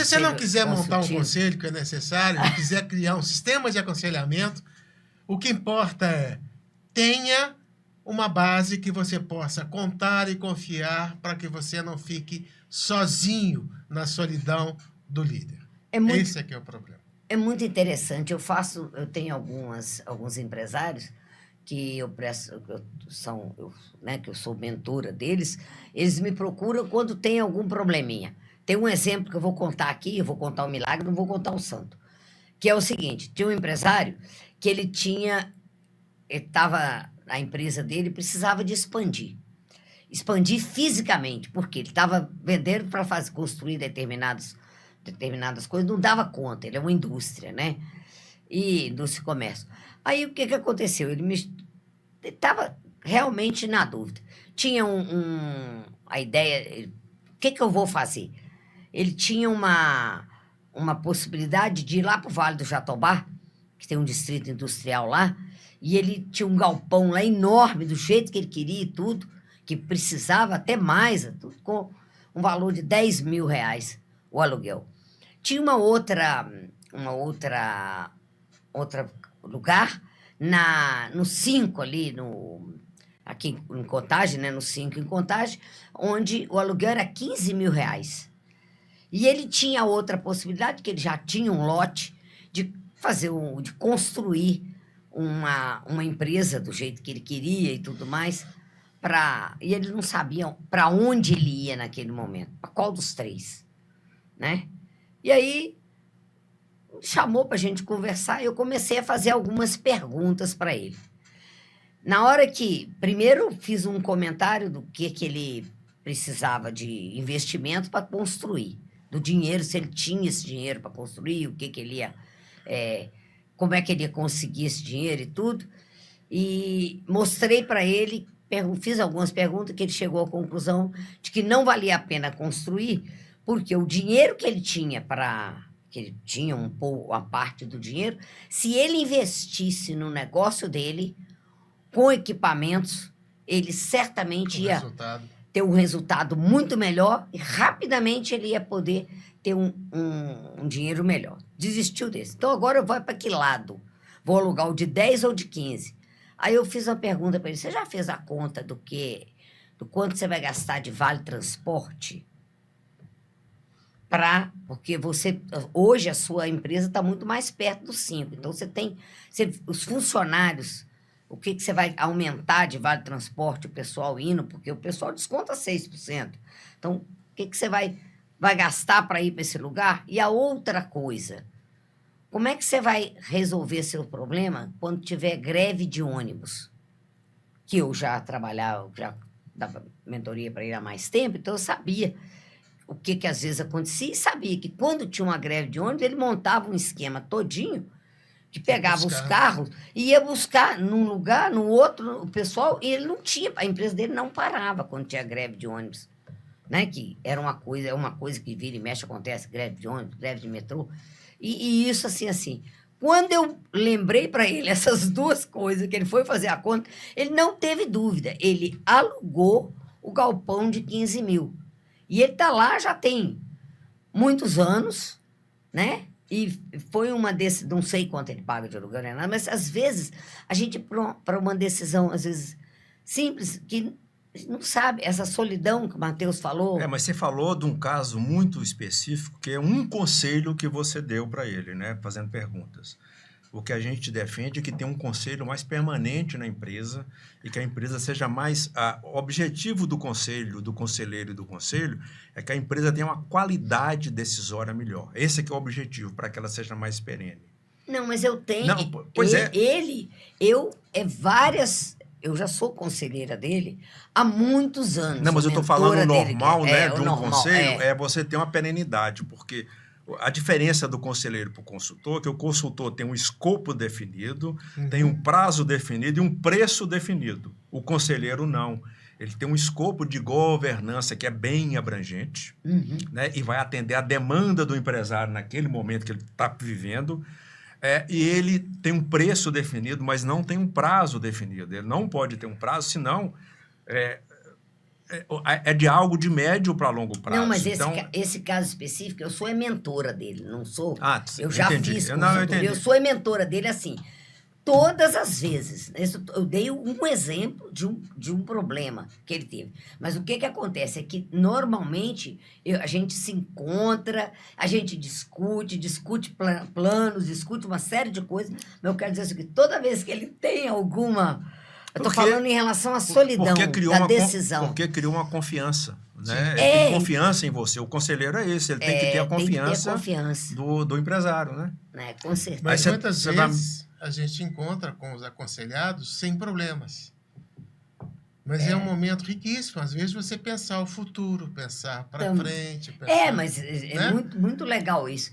se você não quiser montar um consultivo. conselho que é necessário, não quiser criar um sistema de aconselhamento, o que importa é tenha uma base que você possa contar e confiar para que você não fique sozinho na solidão do líder. Esse é que é o problema. É muito interessante. Eu tenho alguns empresários que que eu sou mentora deles, eles me procuram quando tem algum probleminha. Tem um exemplo que eu vou contar aqui, eu vou contar o milagre, não vou contar o santo. Que é o seguinte, tinha um empresário que a empresa dele precisava de expandir. Expandir fisicamente, porque ele estava vendendo para construir determinadas coisas, não dava conta, ele é uma indústria, né? E indústria e comércio. Aí o que aconteceu? Ele estava realmente na dúvida. Tinha a ideia, o que eu vou fazer? Ele tinha uma possibilidade de ir lá para o Vale do Jatobá, que tem um distrito industrial lá, e ele tinha um galpão lá enorme, do jeito que ele queria e tudo, que precisava até mais, tudo com um valor de R$10.000 o aluguel. Tinha outra lugar no 5 ali, aqui em Contagem, né, no 5 em Contagem, onde o aluguel era R$15.000. E ele tinha outra possibilidade, que ele já tinha um lote de de construir uma empresa do jeito que ele queria e tudo mais, e ele não sabia para onde ele ia naquele momento, para qual dos três, né? E aí chamou para a gente conversar e eu comecei a fazer algumas perguntas para ele. Na hora que, primeiro, fiz um comentário do que ele precisava de investimento para construir, do dinheiro, se ele tinha esse dinheiro para construir, o que ele ia, como é que ele ia conseguir esse dinheiro e tudo. E mostrei para ele, fiz algumas perguntas, que ele chegou à conclusão de que não valia a pena construir, porque o dinheiro que ele tinha que ele tinha uma parte do dinheiro, se ele investisse no negócio dele, com equipamentos, ele certamente ia ter um resultado muito melhor e rapidamente ele ia poder ter um dinheiro melhor. Desistiu desse. Então, agora eu vou para que lado? Vou alugar o de 10 ou de 15? Aí eu fiz uma pergunta para ele. Você já fez a conta do quanto você vai gastar de vale transporte? Porque hoje a sua empresa está muito mais perto dos 5. Então, os funcionários, o que você vai aumentar de vale transporte, o pessoal indo, porque o pessoal desconta 6%. Então, o que você vai gastar para ir para esse lugar? E a outra coisa, como é que você vai resolver seu problema quando tiver greve de ônibus? Que eu já trabalhava, já dava mentoria para ele há mais tempo, então eu sabia o que às vezes acontecia e sabia que quando tinha uma greve de ônibus, ele montava um esquema todinho que pegava os carros e ia buscar num lugar, no outro, o pessoal, e ele não tinha, a empresa dele não parava quando tinha greve de ônibus, né? Que era uma coisa que vira e mexe, acontece, greve de ônibus, greve de metrô, e isso assim. Quando eu lembrei para ele essas duas coisas, que ele foi fazer a conta, ele não teve dúvida, ele alugou o galpão de 15 mil. E ele está lá já tem muitos anos, né? E foi não sei quanto ele paga de aluguel, né? Mas às vezes a gente, para uma decisão, às vezes simples, que não sabe, essa solidão que o Matheus falou. Mas você falou de um caso muito específico, que é um conselho que você deu para ele, né? Fazendo perguntas. O que a gente defende é que tenha um conselho mais permanente na empresa e que a empresa seja mais... O objetivo do conselho, do conselheiro e do conselho é que a empresa tenha uma qualidade decisória melhor. Esse é que é o objetivo, para que ela seja mais perene. Não, mas eu tenho... Não, pois Eu já sou conselheira dele há muitos anos. Não, mas eu estou falando normal, né? De um normal, conselho, é você ter uma perenidade, porque... A diferença do conselheiro para o consultor é que o consultor tem um escopo definido, tem um prazo definido e um preço definido. O conselheiro não. Ele tem um escopo de governança que é bem abrangente, né? E vai atender a demanda do empresário naquele momento que ele está vivendo. E ele tem um preço definido, mas não tem um prazo definido. Ele não pode ter um prazo, senão é de algo de médio para longo prazo. Não, mas então, esse caso específico, eu sou mentora dele, não sou. Ah, Eu já entendi. fiz Eu consultoria, eu sou mentora dele assim. Todas as vezes. Eu dei um exemplo de um problema que ele teve. Mas o que acontece é que, normalmente, a gente se encontra, a gente discute planos, discute uma série de coisas. Mas eu quero dizer assim, que toda vez que ele tem alguma... Eu estou falando em relação à solidão, da decisão. Porque criou uma confiança. Né? Ele É. tem confiança em você. O conselheiro é esse. Ele tem que ter a confiança, do empresário, né? Com certeza. Mas muitas vezes a gente encontra com os aconselhados sem problemas. Mas é um momento riquíssimo. Às vezes você pensar o futuro, pensar para frente. Pensar, mas é muito, muito legal isso.